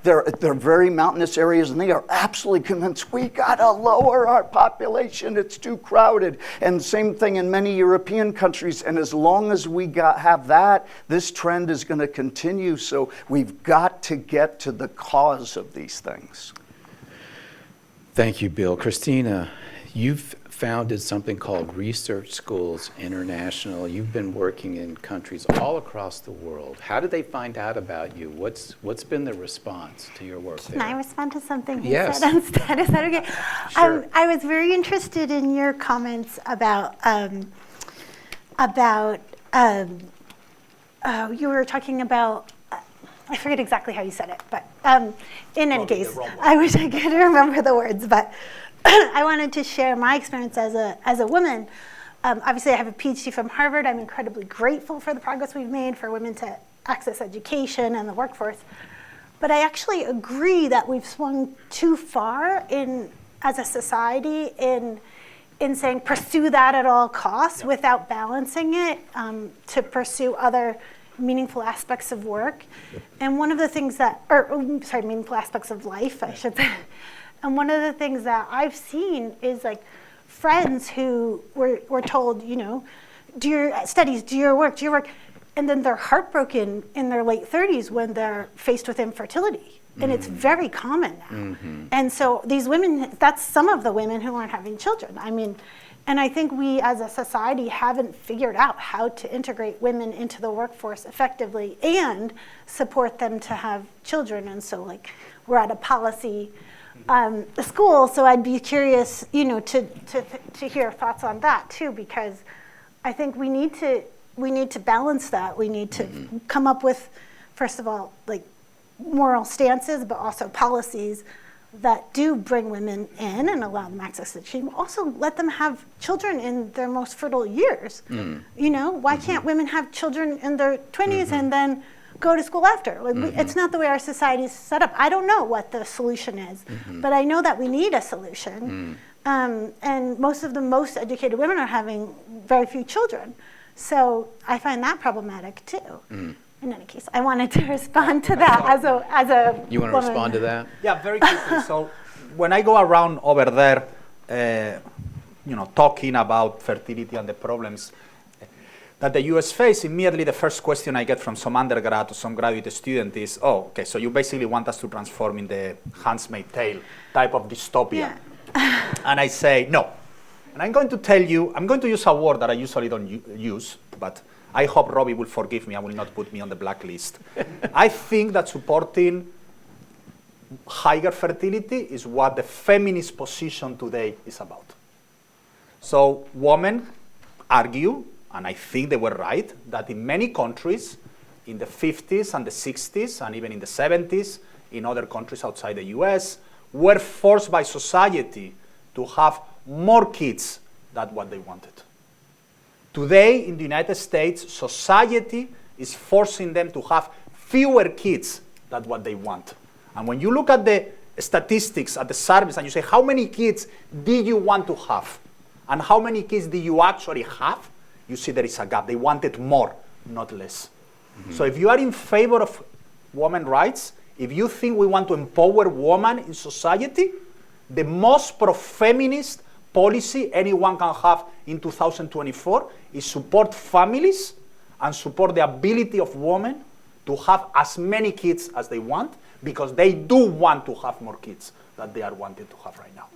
they're very mountainous areas, and they are absolutely convinced we got to lower our population. It's too crowded. And same thing in many European countries. And as long as we have that, this trend is going to continue. So we've got to get to the cause of these things. Thank you, Bill. Christina, you've founded something called Research Schools International. You've been working in countries all across the world. How did they find out about you? What's been the response to your work there? Can I respond to something he Yes. said instead? Is that okay? Sure. I was very interested in your comments about you were talking about, I forget exactly how you said it, but in any case, I wish I could remember the words, but I wanted to share my experience as a woman. Obviously, I have a PhD from Harvard. I'm incredibly grateful for the progress we've made for women to access education and the workforce. But I actually agree that we've swung too far as a society in saying pursue that at all costs without balancing it to pursue other meaningful aspects of work. And one of the things meaningful aspects of life, I should say. And one of the things that I've seen is like friends who were told, do your studies, do your work, and then they're heartbroken in their late 30s when they're faced with infertility. And it's very common now. Mm-hmm. And so these women, that's some of the women who aren't having children. And I think we as a society haven't figured out how to integrate women into the workforce effectively and support them to have children. And so we're at a policy school, so I'd be curious, to hear thoughts on that too, because I think we need to balance that. We need to come up with, first of all, moral stances, but also policies that do bring women in and allow them access to education. Also, let them have children in their most fertile years. Why can't women have children in their 20s and then go to school after? It's not the way our society is set up. I don't know what the solution is, but I know that we need a solution. And most of the most educated women are having very few children. So I find that problematic too. In any case, I wanted to respond to that as a You want to respond to that? Yeah, very quickly. So when I go around over there, talking about fertility and the problems that the US face, immediately the first question I get from some undergrad or some graduate student is, okay, so you basically want us to transform in the Handmaid's Tale type of dystopia. Yeah. And I say, no. And I'm going to use a word that I usually don't use, but I hope Robby will forgive me and will not put me on the blacklist. I think that supporting higher fertility is what the feminist position today is about. So women argue, and I think they were right, that in many countries, in the 50s and the 60s, and even in the 70s, in other countries outside the US, were forced by society to have more kids than what they wanted. Today, in the United States, society is forcing them to have fewer kids than what they want. And when you look at the statistics at the service and you say, how many kids did you want to have? And how many kids did you actually have? You see there is a gap. They wanted more, not less. So if you are in favor of women's rights, if you think we want to empower women in society, the most pro-feminist policy anyone can have in 2024 is support families and support the ability of women to have as many kids as they want, because they do want to have more kids than they are wanting to have right now.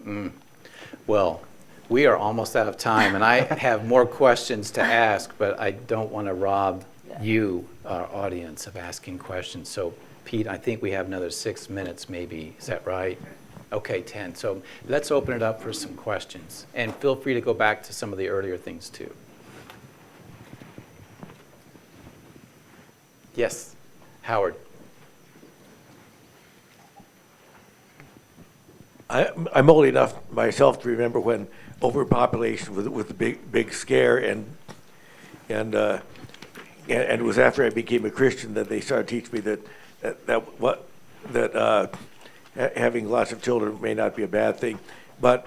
Well, we are almost out of time, and I have more questions to ask, but I don't want to rob you, our audience, of asking questions. So, Pete, I think we have another 6 minutes maybe. Is that right? Okay, 10. So let's open it up for some questions. And feel free to go back to some of the earlier things, too. Yes, Howard. I'm old enough myself to remember when overpopulation was the big scare, and it was after I became a Christian that they started teaching me that having lots of children may not be a bad thing, but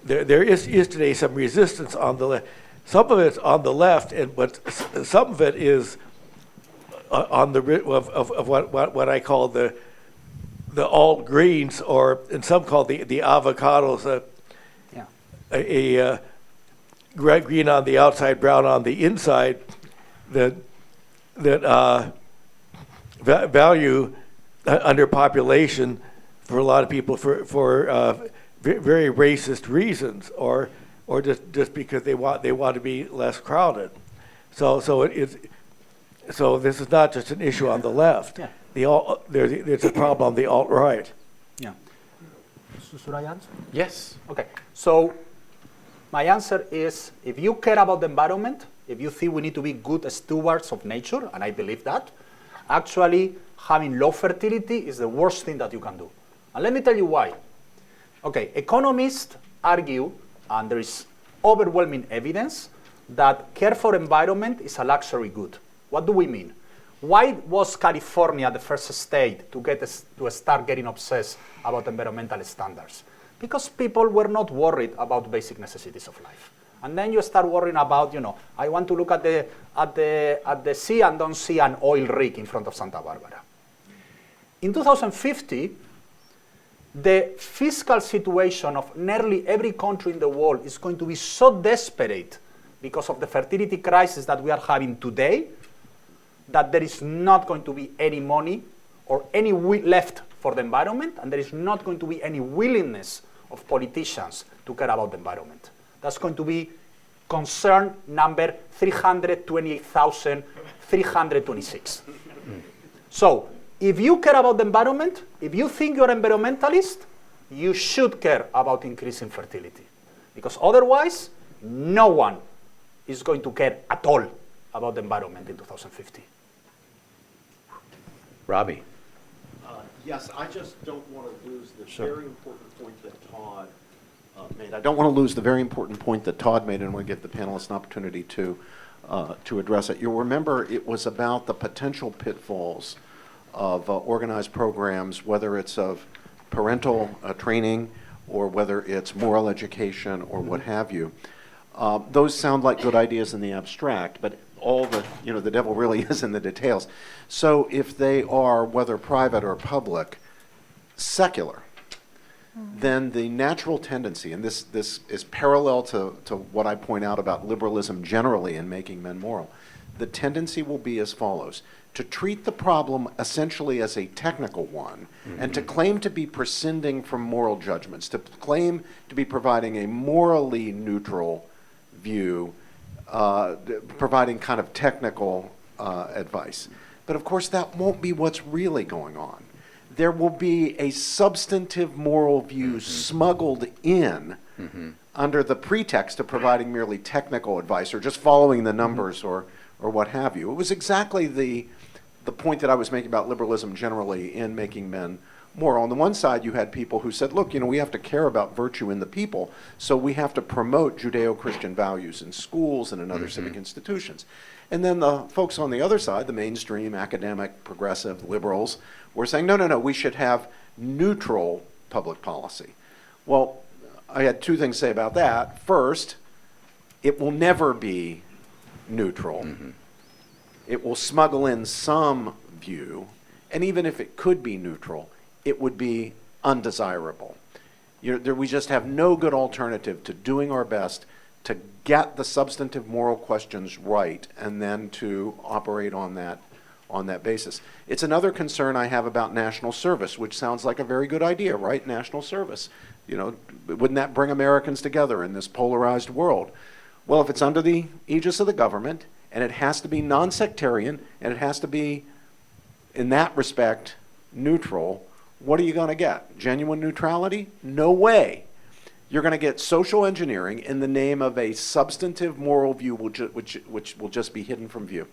there is today some resistance on the left. Some of it's on the left, but some of it is on the of what I call the alt greens, or and some call the avocados, green on the outside, brown on the inside, that value underpopulation for a lot of people for very racist reasons, or just because they want to be less crowded. So this is not just an issue on the left. Yeah. There's a problem on the alt-right. Yeah. Should I answer? Yes. Okay. So my answer is, if you care about the environment, if you think we need to be good stewards of nature, and I believe that, actually having low fertility is the worst thing that you can do. And let me tell you why. Okay, economists argue, and there is overwhelming evidence, that care for environment is a luxury good. What do we mean? Why was California the first state to start getting obsessed about environmental standards? Because people were not worried about basic necessities of life. And then you start worrying about, I want to look at the sea and don't see an oil rig in front of Santa Barbara. In 2050, the fiscal situation of nearly every country in the world is going to be so desperate because of the fertility crisis that we are having today, that there is not going to be any money or any left for the environment, and there is not going to be any willingness of politicians to care about the environment. That's going to be concern number 328,326. So, if you care about the environment, if you think you're an environmentalist, you should care about increasing fertility. Because otherwise, no one is going to care at all about the environment in 2050. Robby. Yes, I just don't want to lose the very important point that Todd made. I don't want to lose the very important point that Todd made, and I want to give the panelists an opportunity to address it. You'll remember it was about the potential pitfalls of organized programs, whether it's of parental training or whether it's moral education or what have you. Those sound like good ideas in the abstract, but all the devil really is in the details. So if they are, whether private or public, secular, then the natural tendency, and this is parallel to what I point out about liberalism generally in making men moral, the tendency will be as follows: to treat the problem essentially as a technical one, and to claim to be prescinding from moral judgments, to claim to be providing a morally neutral view, providing kind of technical advice. But of course that won't be what's really going on. There will be a substantive moral view smuggled in under the pretext of providing merely technical advice or just following the numbers or what have you. It was exactly the point that I was making about liberalism generally in making men moral. On the one side, you had people who said, look, we have to care about virtue in the people, so we have to promote Judeo-Christian values in schools and in other civic institutions. And then the folks on the other side, the mainstream, academic, progressive, liberals, were saying, no, we should have neutral public policy. Well, I had two things to say about that. First, it will never be neutral. It will smuggle in some view, and even if it could be neutral, it would be undesirable. We just have no good alternative to doing our best to get the substantive moral questions right and then to operate on that basis. It's another concern I have about national service, which sounds like a very good idea, right? National service. Wouldn't that bring Americans together in this polarized world? Well, if it's under the aegis of the government, and it has to be non-sectarian, and it has to be, in that respect, neutral, what are you going to get? Genuine neutrality? No way. You're going to get social engineering in the name of a substantive moral view which will just be hidden from view.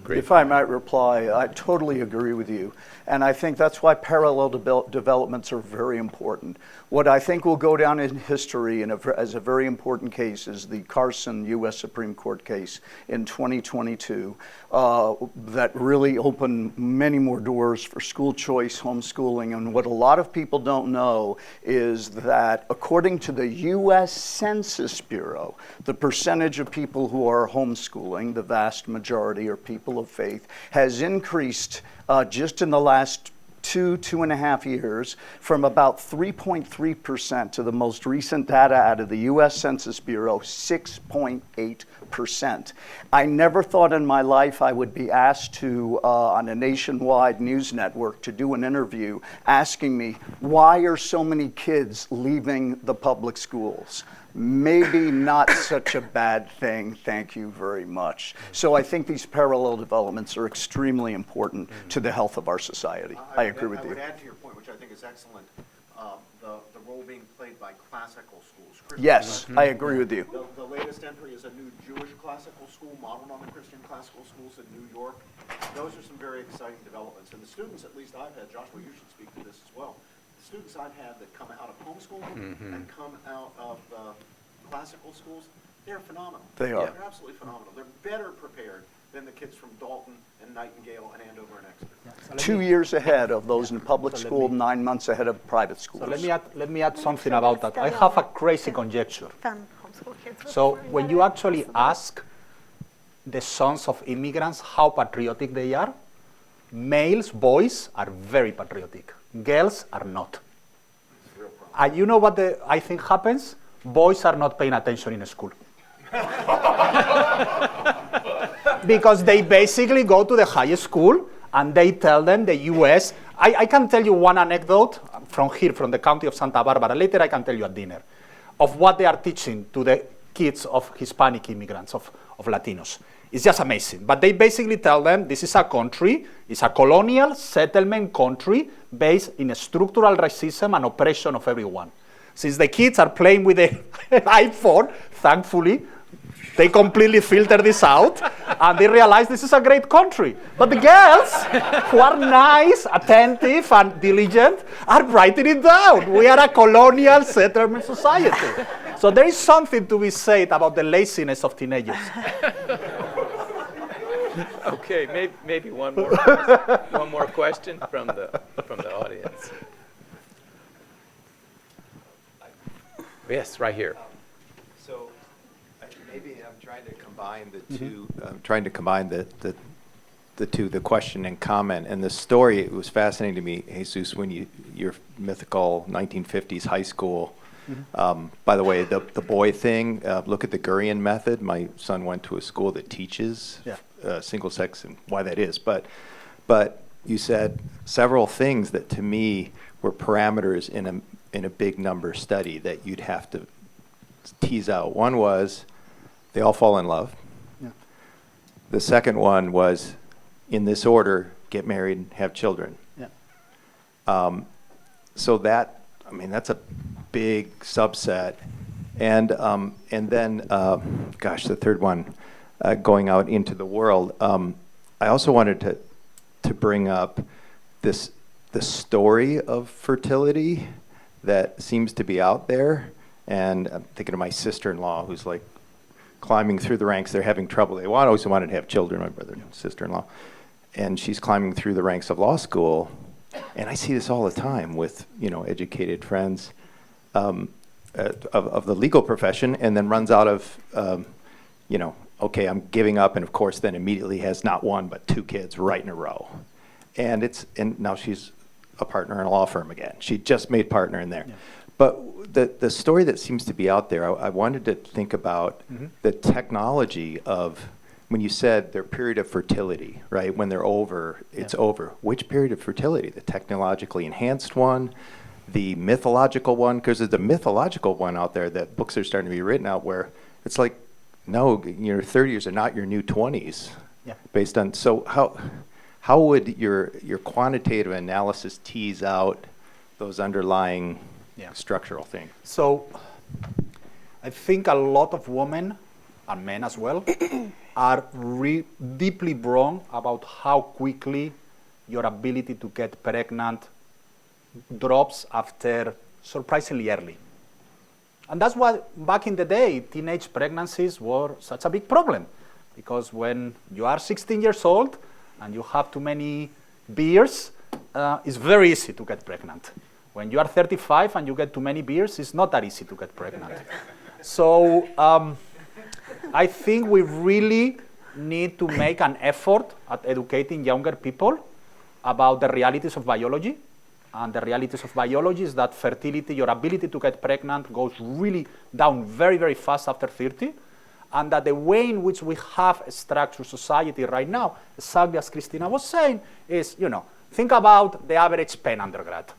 If I might reply, I totally agree with you. And I think that's why parallel developments are very important. What I think will go down in history as a very important case is the Carson U.S. Supreme Court case in 2022 that really opened many more doors for school choice, homeschooling. And what a lot of people don't know is that according to the U.S. Census Bureau, the percentage of people who are homeschooling, the vast majority are people of faith, has increased just in the last 2.5 years from about 3.3% to the most recent data out of the U.S. Census Bureau, 6.8%. I never thought in my life I would be asked to, on a nationwide news network, to do an interview asking me, why are so many kids leaving the public schools? Maybe not such a bad thing, thank you very much. So I think these parallel developments are extremely important to the health of our society. I agree with you. I would add to your point, which I think is excellent, the role being played by classical schools. Yes, I agree with you. The latest entry is a new Jewish classical school modeled on the Christian classical schools in New York. Those are some very exciting developments. And the students, at least I've had, Joshua, you should speak to this as well. The students I've had that come out of homeschooling and come out of classical schools, they're phenomenal. They are. They're absolutely phenomenal. They're better prepared than the kids from Dalton and Nightingale and Andover and Exeter. 2 years ahead of those in public school, 9 months ahead of private schools. So let me add something about that. I have a crazy conjecture. So when you actually ask the sons of immigrants how patriotic they are, males, boys, are very patriotic. Girls are not. And you know what I think happens? Boys are not paying attention in school. Because they basically go to the high school and they tell them the US. I can tell you one anecdote from here, from the county of Santa Barbara. Later I can tell you at dinner of what they are teaching to the kids of Hispanic immigrants, of Latinos. It's just amazing. But they basically tell them this is a country, it's a colonial settlement country based in a structural racism and oppression of everyone. Since the kids are playing with the iPhone, thankfully, they completely filter this out, and they realize this is a great country. But the girls, who are nice, attentive, and diligent, are writing it down. We are a colonial settlement society. So there is something to be said about the laziness of teenagers. Okay, maybe one more question from the audience. Yes, right here. So maybe I'm trying to combine the two. I'm trying to combine the two, the question and comment. And the story, it was fascinating to me, Jesus, when your mythical 1950s high school. By the way, the boy thing, look at the Gurian method. My son went to a school that teaches single sex and why that is. But you said several things that to me were parameters in a big number study that you'd have to tease out. One was they all fall in love. Yeah. The second one was, in this order, get married and have children. Yeah. So that, I mean, that's a big subset. And then, the third one, going out into the world. I also wanted to bring up the story of fertility that seems to be out there. And I'm thinking of my sister-in-law who's like climbing through the ranks. They're having trouble. They always wanted to have children, my brother and sister-in-law. And she's climbing through the ranks of law school. and I see this all the time with, educated friends of the legal profession, and then runs out of, okay, I'm giving up, and of course then immediately has not one but two kids right in a row. And now she's a partner in a law firm again. She just made partner in there. Yeah. But the story that seems to be out there, I wanted to think about the technology of, when you said their period of fertility, right? When they're over, it's over. Which period of fertility? The technologically enhanced one, the mythological one? Because there's the mythological one out there that books are starting to be written out where it's like, no, your 30s are not your new 20s. Yeah. Based on, so how would your quantitative analysis tease out those underlying structural things? So I think a lot of women, and men as well, are deeply wrong about how quickly your ability to get pregnant drops after surprisingly early. And that's why back in the day, teenage pregnancies were such a big problem. Because when you are 16 years old and you have too many beers, it's very easy to get pregnant. When you are 35 and you get too many beers, it's not that easy to get pregnant. So I think we really need to make an effort at educating younger people about the realities of biology. And the realities of biology is that fertility, your ability to get pregnant, goes really down very, very fast after 30. And that the way in which we have a structured society right now, exactly as Christina was saying, is, think about the average Penn undergrad.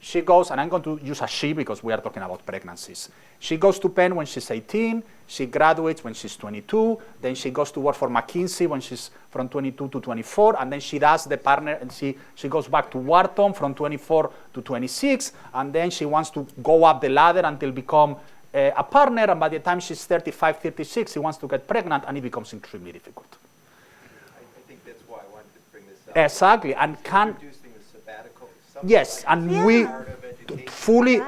She goes, and I'm going to use a she because we are talking about pregnancies. She goes to Penn when she's 18, she graduates when she's 22, then she goes to work for McKinsey when she's from 22 to 24, and then she does the partner, and she goes back to Wharton from 24 to 26, and then she wants to go up the ladder until become a partner, and by the time she's 35, 36, she wants to get pregnant, and it becomes extremely difficult. I think that's why I wanted to bring this up. Exactly, and Introducing the sabbatical. Yes, and we fully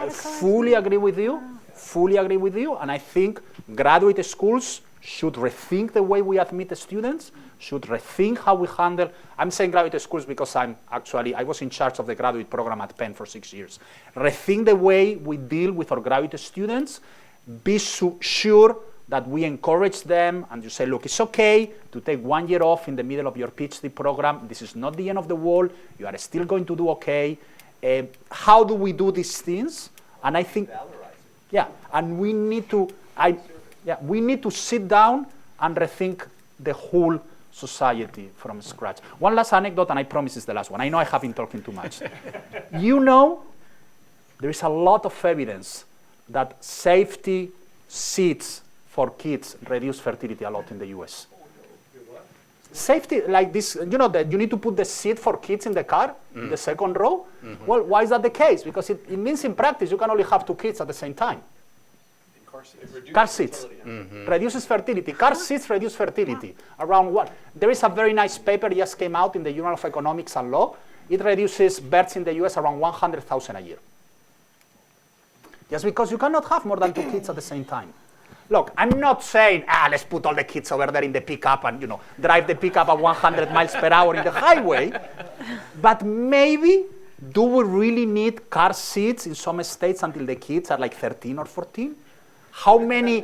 agree with you. Fully agree with you, and I think graduate schools should rethink the way we admit students, should rethink how we handle. I'm saying graduate schools because I was in charge of the graduate program at Penn for 6 years. Rethink the way we deal with our graduate students, be sure that we encourage them, and you say, look, it's okay to take 1 year off in the middle of your PhD program. This is not the end of the world. You are still going to do okay. How do we do these things? And I think, and we need to sit down and rethink the whole society from scratch. One last anecdote, and I promise it's the last one. I know I have been talking too much. There is a lot of evidence that safety seats for kids reduce fertility a lot in the US. Safety, like this, that you need to put the seat for kids in the car, in the second row. Mm-hmm. Well, why is that the case? Because it means in practice you can only have two kids at the same time. Car seats. Mm-hmm. Reduces fertility. Car seats reduce fertility. Around what? There is a very nice paper that just came out in the Journal of Economics and Law. It reduces births in the US around 100,000 a year. Just because you cannot have more than two kids at the same time. Look, I'm not saying, let's put all the kids over there in the pickup and, drive the pickup at 100 miles per hour in the highway. But maybe, do we really need car seats in some states until the kids are like 13 or 14? How many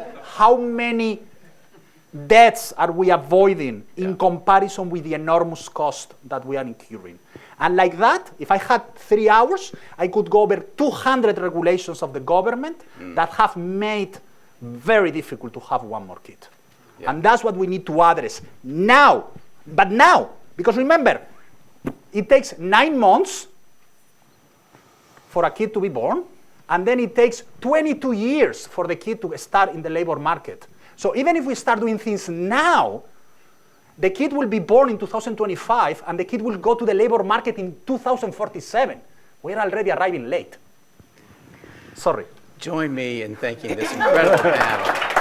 deaths are we avoiding in comparison with the enormous cost that we are incurring? And like that, if I had 3 hours, I could go over 200 regulations of the government that have made very difficult to have one more kid. Yeah. And that's what we need to address now. But now, because remember, it takes 9 months for a kid to be born, and then it takes 22 years for the kid to start in the labor market. So even if we start doing things now, the kid will be born in 2025, and the kid will go to the labor market in 2047. We're already arriving late. Sorry. Join me in thanking this incredible panel.